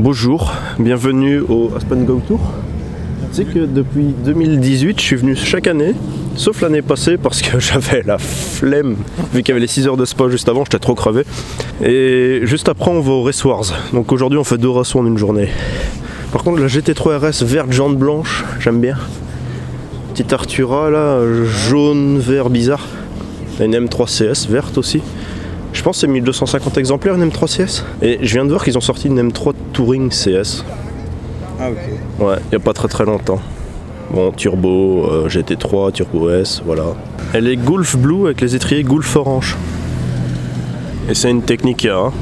Bonjour, bienvenue au Aspen Go Tour. Tu sais que depuis 2018, je suis venu chaque année, sauf l'année passée parce que j'avais la flemme, vu qu'il y avait les 6 heures de spa juste avant, j'étais trop crevé. Et juste après, on va au Race Wars. Donc aujourd'hui, on fait 2 races en une journée. Par contre, la GT3 RS verte, jaune, blanche, j'aime bien. Petite Artura là, jaune, vert, bizarre. Une M3 CS verte aussi. Je pense que c'est 1250 exemplaires une M3 CS. Et je viens de voir qu'ils ont sorti une M3 Touring CS. Ah ok. Ouais, il n'y a pas très longtemps. Bon, turbo, GT3, turbo S, voilà. Elle est Gulf Blue avec les étriers Gulf Orange. Et c'est une Technica. Hein.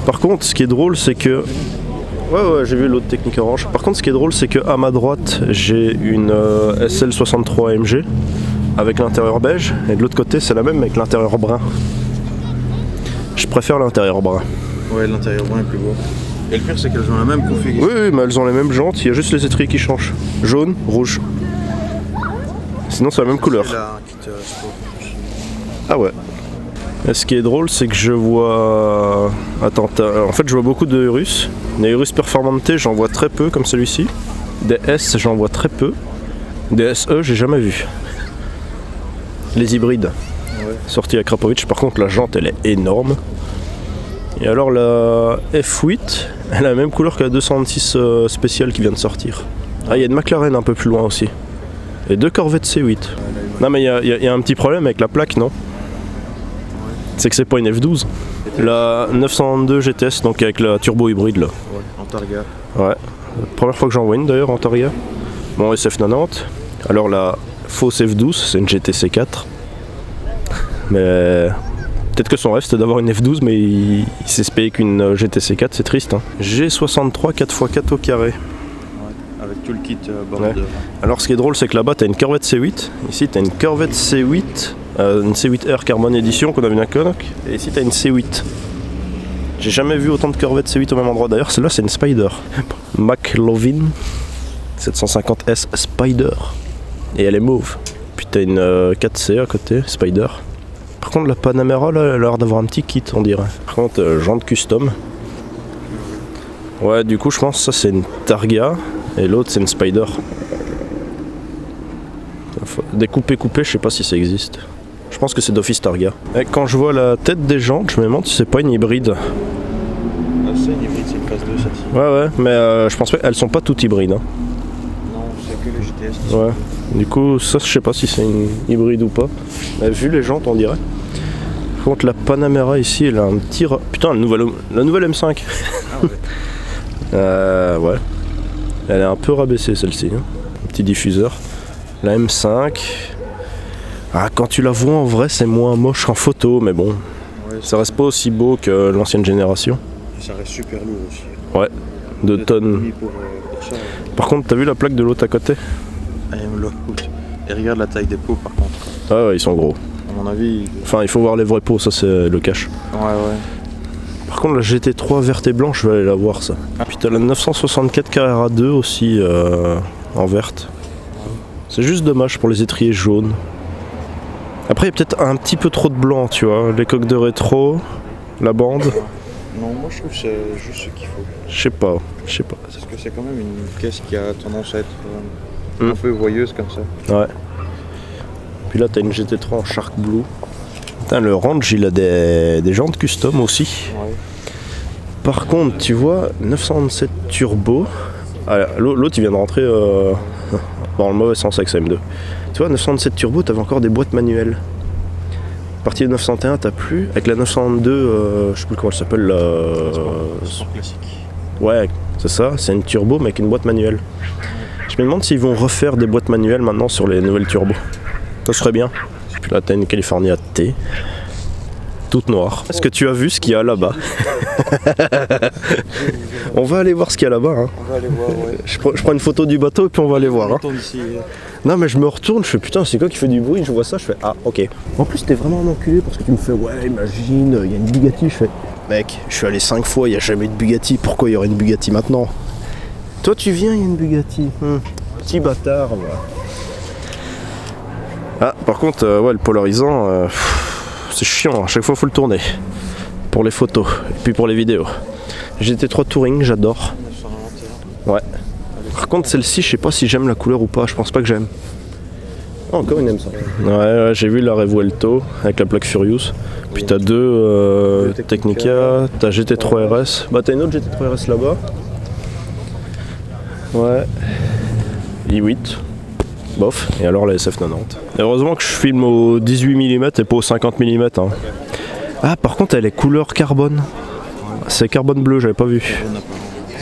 Par contre, ce qui est drôle, c'est que... Ouais, j'ai vu l'autre Technique Orange. Par contre, ce qui est drôle, c'est que à ma droite, j'ai une SL63 AMG avec l'intérieur beige. Et de l'autre côté, c'est la même avec l'intérieur brun. Je préfère l'intérieur brun. Ouais, l'intérieur brun est plus beau. Et le pire, c'est qu'elles ont la même configuration. Oui, mais elles ont les mêmes jantes, il y a juste les étriers qui changent. Jaune, rouge. Sinon, c'est la même couleur. Ah ouais. Et ce qui est drôle, c'est que je vois... Attends, en fait, je vois beaucoup de Urus. Des Urus Performante, j'en vois très peu, comme celui-ci. Des S, j'en vois très peu. Des SE, j'ai jamais vu. Les hybrides. Ouais. Sorti à Krapovic, par contre, la jante, elle est énorme. Et alors, la F8, elle a la même couleur que la 226 spéciale qui vient de sortir. Ah, il y a une McLaren un peu plus loin aussi. Et 2 Corvette C8. Non, mais il y a un petit problème avec la plaque, non? C'est que c'est pas une F12. La 902 GTS, donc avec la turbo hybride là. Ouais, en Targa. Ouais. Première fois que j'en vois une d'ailleurs en Targa. Bon, SF90. Alors la fausse F12, c'est une GTC4. Mais peut-être que son rêve c'était d'avoir une F12, mais il s'est se payer qu'une GTC4, c'est triste. Hein. G63 4x4 au carré. Ouais, avec tout le kit border. Ouais. Alors ce qui est drôle, c'est que là-bas t'as une Corvette C8. Ici t'as une Corvette C8. Une C8R Carbone Edition qu'on a vu à Connaught, et ici t'as une C8. J'ai jamais vu autant de Corvette C8 au même endroit. D'ailleurs, celle-là c'est une Spider. McLovin 750S Spider. Et elle est mauve. Puis t'as une 4C à côté, Spider. Par contre, la Panamera là, elle a l'air d'avoir un petit kit, on dirait. Par contre, jante custom. Ouais, du coup, je pense que ça c'est une Targa, et l'autre c'est une Spider. Découpé, je sais pas si ça existe. Je pense que c'est d'office Targa. Et quand je vois la tête des jantes, je me demande si c'est pas une hybride. Ah, c'est une hybride, c'est une classe 2 celle-ci. Ouais, mais je pense qu'elles sont pas toutes hybrides. Hein. Non, c'est que les GTS. Ouais. Du coup, ça, je sais pas si c'est une hybride ou pas. Mais vu les jantes, on dirait. Par contre, la Panamera ici, elle a un petit. Putain, la nouvelle M5. Ah ouais. Ouais. Elle est un peu rabaissée celle-ci. Hein. Un petit diffuseur. La M5. Ah, quand tu la vois en vrai, c'est moins moche qu'en photo, mais bon. Ouais, ça reste pas aussi beau que l'ancienne génération. Et ça reste super lourd aussi. Ouais, 2 tonnes. Pour ça, ouais. Par contre, t'as vu la plaque de l'autre à côté? Et regarde la taille des pots par contre. Ah ouais, ils sont gros. À mon avis. Enfin, il faut voir les vrais pots, ça c'est le cache. Ouais. Par contre, la GT3 verte et blanche, je vais aller la voir ça. Ah. Puis t'as la 964 Carrera 2 aussi en verte. C'est juste dommage pour les étriers jaunes. Après, il y a peut-être un petit peu trop de blanc, tu vois. Les coques de rétro, la bande. Non, moi je trouve que c'est juste ce qu'il faut. Je sais pas. Parce que c'est quand même une caisse qui a tendance à être un peu voyeuse comme ça. Ouais. Puis là, t'as une GT3 en Shark Blue. Putain, le Range, il a des jantes custom aussi. Ouais. Par contre, tu vois, 907 Turbo. Ah, l'autre, il vient de rentrer dans le mauvais sens avec sa M2. Tu vois, 907 Turbo, t'avais encore des boîtes manuelles. À partir de 901, t'as plus. Avec la 902, je sais plus comment elle s'appelle. Classique. Ouais, c'est ça, c'est une turbo mais avec une boîte manuelle. Je me demande s'ils vont refaire des boîtes manuelles maintenant sur les nouvelles turbos. Ça serait bien. Puis là, t'as une California T. Toute noire. Est-ce que tu as vu ce qu'il y a là-bas? On va aller voir ce qu'il y a là-bas. Hein. On va aller voir, ouais. Je prends une photo du bateau et puis on va aller voir. Hein. Non mais je me retourne, je fais putain c'est quoi qui fait du bruit, je vois ça, je fais ah ok. En plus t'es vraiment un enculé parce que tu me fais ouais imagine, il y a une Bugatti, je fais mec, je suis allé 5 fois, il n'y a jamais eu de Bugatti, pourquoi il y aurait une Bugatti maintenant? Toi tu viens, il y a une Bugatti. Petit bâtard, voilà. Ah par contre ouais le polarisant c'est chiant, à chaque fois faut le tourner. Pour les photos et puis pour les vidéos. GT3 Touring, j'adore. Ouais. Par contre, celle-ci, je sais pas si j'aime la couleur ou pas. Je pense pas que j'aime. Oh, encore une M100. Ouais, j'ai vu la Revuelto avec la plaque Furious. Puis t'as deux Technica, t'as GT3 RS. Bah t'as une autre GT3 RS là-bas. Ouais. i8. Bof. Et alors la SF90. Et heureusement que je filme au 18 mm et pas au 50 mm. Hein. Ah par contre elle est couleur carbone. C'est carbone bleu, j'avais pas vu.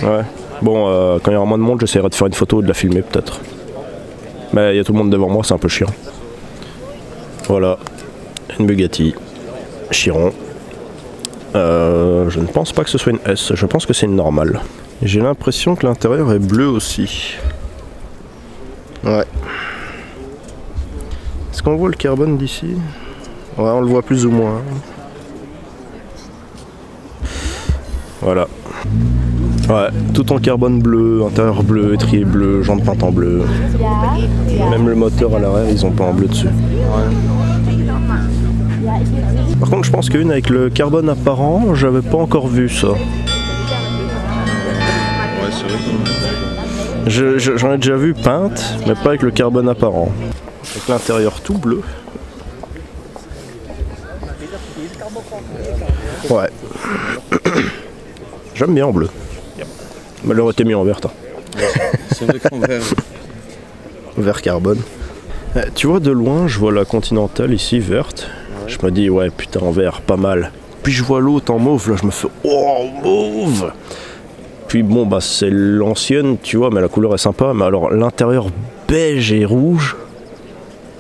Ouais. Bon, quand il y aura moins de monde, j'essaierai de faire une photo et de la filmer peut-être. Mais il y a tout le monde devant moi, c'est un peu chiant. Voilà. Une Bugatti. Chiron. Je ne pense pas que ce soit une S, je pense que c'est une normale. J'ai l'impression que l'intérieur est bleu aussi. Ouais. Est-ce qu'on voit le carbone d'ici? Ouais, on le voit plus ou moins. Voilà. Ouais, tout en carbone bleu, intérieur bleu, étrier bleu, jantes peintes en bleu. Même le moteur à l'arrière, ils ont peint en bleu dessus. Par contre, je pense qu'une avec le carbone apparent, j'avais pas encore vu ça. Ouais, c'est vrai. J'en ai déjà vu peinte, mais pas avec le carbone apparent. Avec l'intérieur tout bleu. Ouais. J'aime bien en bleu. Mais elle aurait été mis en vert. Hein. C'est vrai qu'en vert. Vert carbone. Tu vois, de loin, je vois la Continentale ici, verte. Ouais. Je me dis, ouais, putain, en vert, pas mal. Puis je vois l'autre en mauve, là, je me fais, oh, mauve. Puis bon, bah, c'est l'ancienne, tu vois, mais la couleur est sympa. Mais alors, l'intérieur beige et rouge,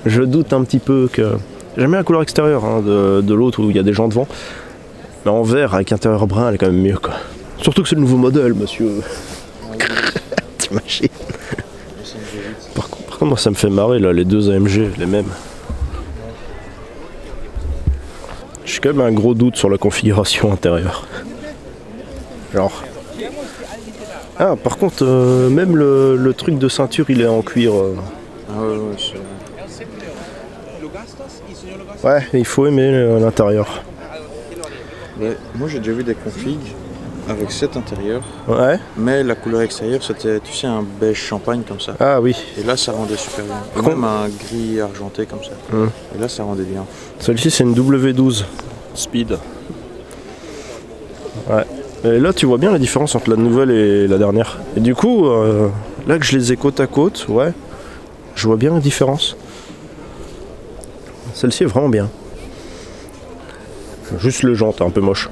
je doute un petit peu que... J'aime bien la couleur extérieure hein, de l'autre où il y a des gens devant. Mais en vert, avec intérieur brun, elle est quand même mieux, quoi. Surtout que c'est le nouveau modèle, monsieur. T'imagines. Par contre, moi, ça me fait marrer, là, les deux AMG, les mêmes. J'ai quand même un gros doute sur la configuration intérieure. Genre... Ah, par contre, même le truc de ceinture, il est en cuir. Ah ouais, c'est... Ouais, il faut aimer l'intérieur. Ouais, moi j'ai déjà vu des configs avec cet intérieur, ouais. Mais la couleur extérieure c'était, tu sais, un beige champagne comme ça. Ah oui. Et là ça rendait super bien. Et même un gris argenté comme ça. Et là ça rendait bien. Celle-ci c'est une W12 Speed. Ouais. Et là tu vois bien la différence entre la nouvelle et la dernière. Et du coup, là que je les ai côte à côte, ouais, je vois bien la différence. Celle-ci est vraiment bien. Juste le jante, un peu moche.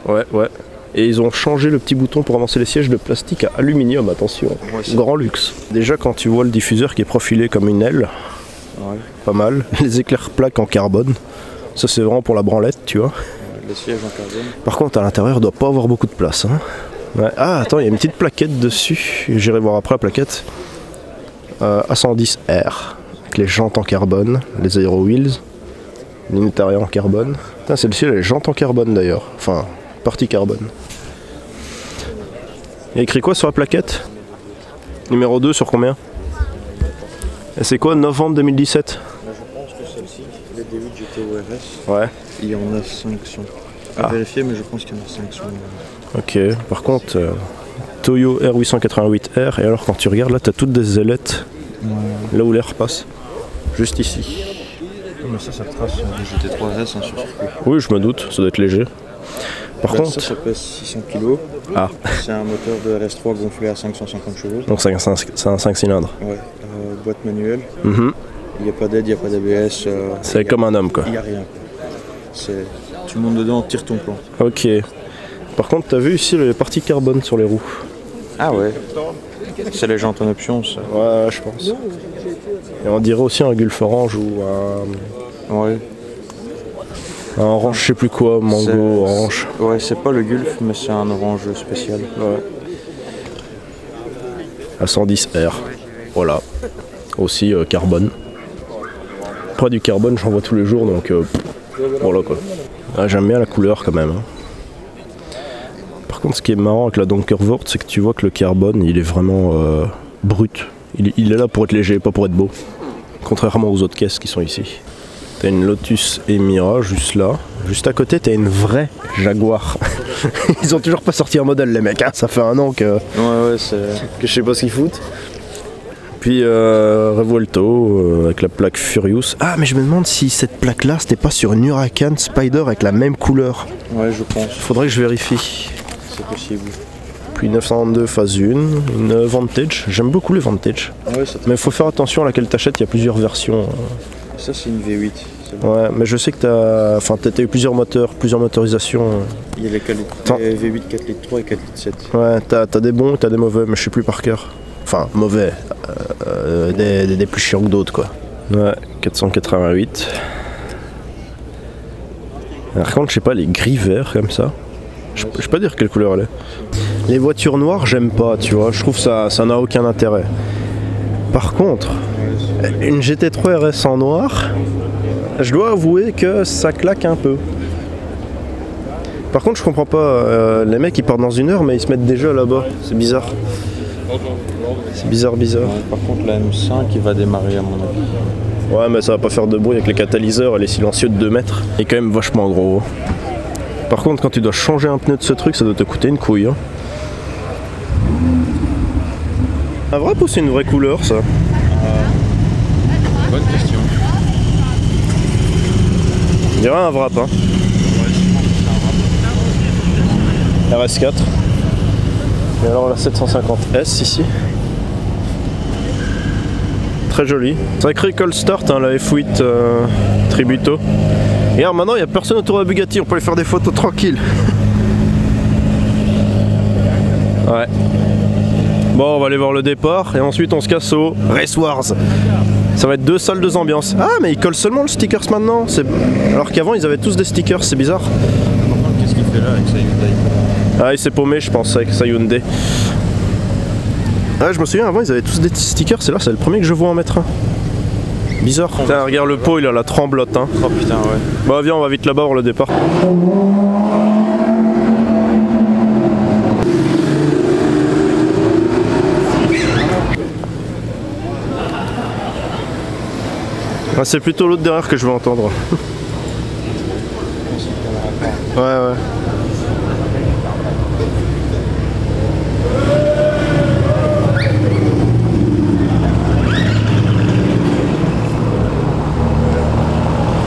Ouais, ouais. Et ils ont changé le petit bouton pour avancer les sièges de plastique à aluminium, attention. Ouais, grand luxe. Déjà quand tu vois le diffuseur qui est profilé comme une aile, ouais. Pas mal. Les éclairs plaques en carbone, ça c'est vraiment pour la branlette, tu vois. Les sièges en carbone. Par contre à l'intérieur, il doit pas avoir beaucoup de place. Hein. Ouais. Ah attends, il y a une petite plaquette dessus. J'irai voir après la plaquette. A110R. Avec les jantes en carbone, les Aero Wheels. L'intérieur en carbone. Celle-ci, elle a les jantes en carbone d'ailleurs. Enfin, partie carbone. Il y a écrit quoi sur la plaquette? Numéro 2 sur combien? Et c'est quoi, novembre 2017? Là, je pense que celle-ci, les D8 GT RS. Ouais. Il y en a 5 à vérifier, mais je pense qu'il y en a 5 Ok, par contre, Toyo R888R, et alors quand tu regardes là, t'as toutes des ailettes. Ouais. Là où l'air passe. Juste ici. Mais ça trace du GT3 RS hein, sur circuit. Oui, je me doute, ça doit être léger. Par contre... Ça pèse 600 kg. Ah. C'est un moteur de RS3 gonflé à 550 chevaux. Donc c'est un 5 cylindres. Ouais, boîte manuelle. Il n'y a pas d'aide, il n'y a pas d'ABS. C'est comme un homme quoi. Il n'y a rien. Tu montes dedans, tire ton plan. Ok. Par contre, t'as vu ici les parties carbone sur les roues. Ah ouais. C'est les jantes en option ça. Ouais, je pense. Et on dirait aussi un Gulf orange ou un... Ouais. Un orange, je sais plus quoi, mango, orange. Ouais, c'est pas le Gulf, mais c'est un orange spécial. Ouais. A110R. Voilà. Aussi carbone. Après du carbone, j'en vois tous les jours, donc voilà quoi. Ah, j'aime bien la couleur quand même. Hein. Par contre, ce qui est marrant avec la Donkervoort, c'est que tu vois que le carbone, il est vraiment brut. Il est là pour être léger, pas pour être beau. Contrairement aux autres caisses qui sont ici. T'as une Lotus Emira juste là. Juste à côté, t'as une vraie Jaguar. Ils ont toujours pas sorti un modèle, les mecs. Hein. Ça fait un an que je sais pas ce qu'ils foutent. Puis Revuelto avec la plaque Furious. Ah, mais je me demande si cette plaque-là, c'était pas sur une Huracan Spider avec la même couleur. Ouais, je pense. Faudrait que je vérifie. C'est possible. Puis 922 phase 1, une Vantage. J'aime beaucoup les Vantage. Ouais, mais il faut faire attention à laquelle t'achètes, il y a plusieurs versions. Ça, c'est une V8. Ouais, mais je sais que t'as eu plusieurs moteurs, plusieurs motorisations. Il y a les V8 4 litres 3 et 4 litres 7. Ouais, t'as des bons, t'as des mauvais, mais je sais plus par cœur. Enfin, mauvais. Des plus chiants que d'autres, quoi. Ouais, 488. Par contre, je sais pas, les gris verts comme ça. Je peux pas dire quelle couleur elle est. Les voitures noires, j'aime pas, tu vois. Je trouve ça n'a aucun intérêt. Par contre, une GT3 RS en noir, je dois avouer que ça claque un peu. Par contre, je comprends pas. Les mecs, ils partent dans 1 heure, mais ils se mettent déjà là-bas. C'est bizarre. C'est bizarre. Ouais, par contre, la M5, il va démarrer à mon avis. Ouais, mais ça va pas faire de bruit avec les catalyseurs et les silencieux de 2 mètres. Il est quand même vachement gros. Par contre, quand tu dois changer un pneu de ce truc, ça doit te coûter une couille. Hein. Un wrap ou c'est une vraie couleur, ça? Bonne question. On dirait un wrap, hein. RS4. Et alors la 750S ici. Très joli. Sacré cold start, hein, la F8 Tributo. Et alors maintenant il n'y a personne autour de la Bugatti, on peut aller faire des photos tranquilles. Ouais. Bon, on va aller voir le départ et ensuite on se casse au Race Wars. Ça va être 2 salles, 2 ambiances. Ah, mais ils collent seulement le stickers maintenant. Alors qu'avant ils avaient tous des stickers, c'est bizarre. Qu'est-ce qu'il fait là avec sa Hyundai? Ah, il s'est paumé, je pense, avec sa Hyundai. Ah, je me souviens, avant ils avaient tous des stickers, c'est le premier que je vois en mettre un. Bizarre. Putain, regarde le pot, il a la tremblote. Hein. Oh putain, ouais. Bah, viens, on va vite là-bas pour le départ. Ah, c'est plutôt l'autre derrière que je veux entendre. Ouais.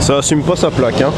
Ça assume pas sa plaque, hein.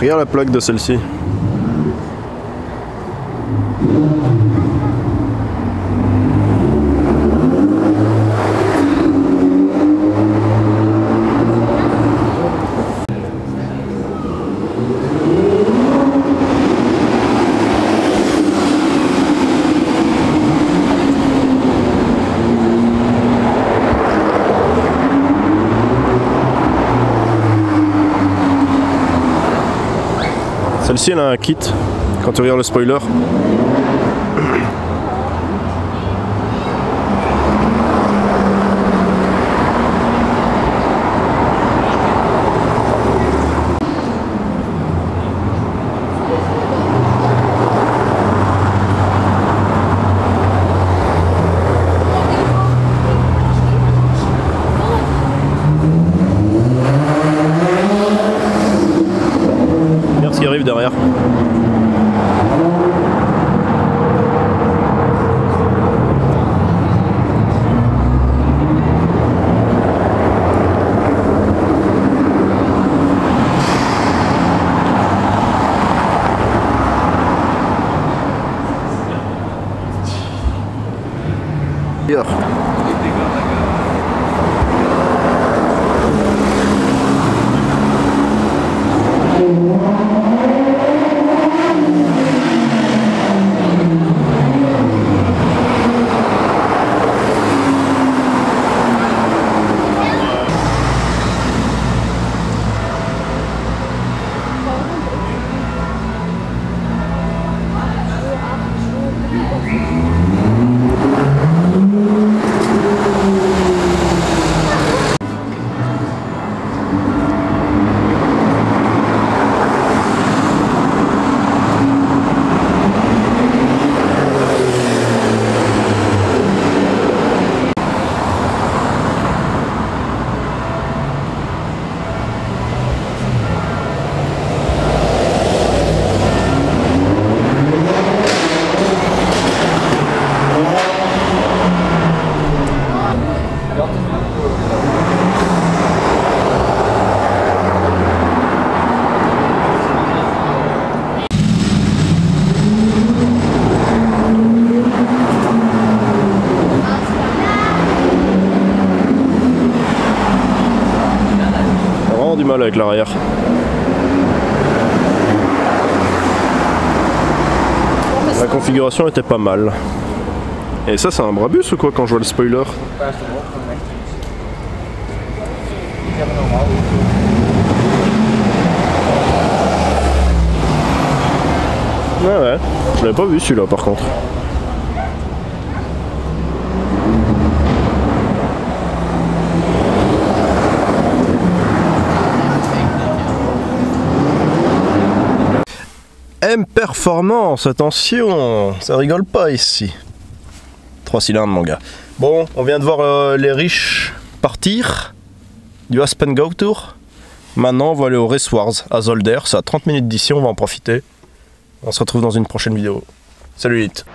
Regarde la plaque de celle-ci. Celle-ci elle a un kit quand tu regardes le spoiler. Regarde ce qui arrive derrière. Hier. Du mal avec l'arrière. La configuration était pas mal. Et ça c'est un Brabus ou quoi quand je vois le spoiler? Ouais, je l'avais pas vu celui-là par contre. M Performance, attention, ça rigole pas ici. 3 cylindres mon gars. Bon, on vient de voir les riches partir du Aspen Go Tour. Maintenant on va aller au Race Wars à Zolder, c'est à 30 minutes d'ici, on va en profiter. On se retrouve dans une prochaine vidéo. Salut Elite.